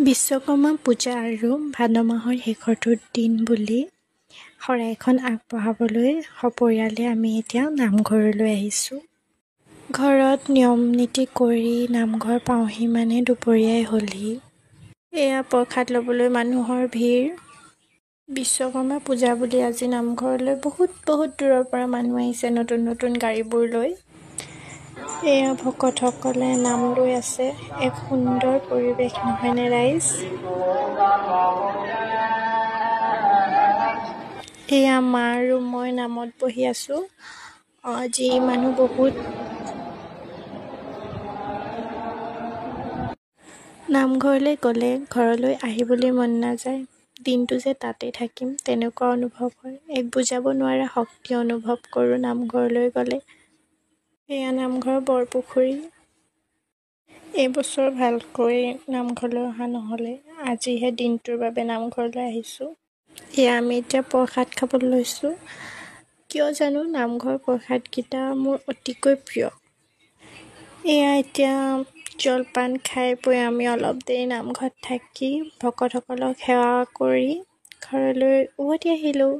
বিশ্বকৰ্মা পূজা আৰু ভাদ মাহৰ শেষৰটো দিন বুলি শৰাইখন আগবঢ়াবলৈ সপৰিয়ালে আমি এতিয়া নামঘৰলৈ আহিছোঁ। ঘৰত নিয়ম নীতি কৰি নামঘৰ পাওঁহি মানে দুপৰীয়াই হ'লহি। এয়া প্ৰসাদ ল'বলৈ মানুহৰ ভিৰ। বিশ্বকৰ্মা পূজা বুলি আজি নামঘৰলৈ বহুত দূৰৰ পৰা মানুহ আহিছে নতুন গাড়ীবোৰ লৈ। এয়া ভকতসকলে নাম লৈ আছে। এক সুন্দৰ পৰিৱেশ নহয়নে ৰাইজ? এয়া মা আৰু মই নামত বহি আছোঁ। আজি মানুহ বহুত। নামঘৰলৈ গ'লে ঘৰলৈ আহিবলৈ মন নাযায়। দিনটো যে তাতেই থাকিম তেনেকুৱা অনুভৱ হয়। এক বুজাব নোৱাৰা শক্তি অনুভৱ কৰোঁ নামঘৰলৈ গ'লে। এয়া নামঘৰৰ বৰপুখুৰী। এইবছৰ ভালকৈ নামঘৰলৈ অহা নহ'লে। আজিহে দিনটোৰ বাবে নামঘৰলৈ আহিছোঁ। এয়া আমি এতিয়া প্ৰসাদ খাবলৈ লৈছোঁ। কিয় জানো নামঘৰৰ প্ৰসাদকেইটা মোৰ অতিকৈ প্ৰিয়। এয়া এতিয়া জলপান খাই বৈ আমি অলপ দেৰি নামঘৰত থাকি ভকতসকলক সেৱা কৰি ঘৰলৈ উভতি আহিলোঁ।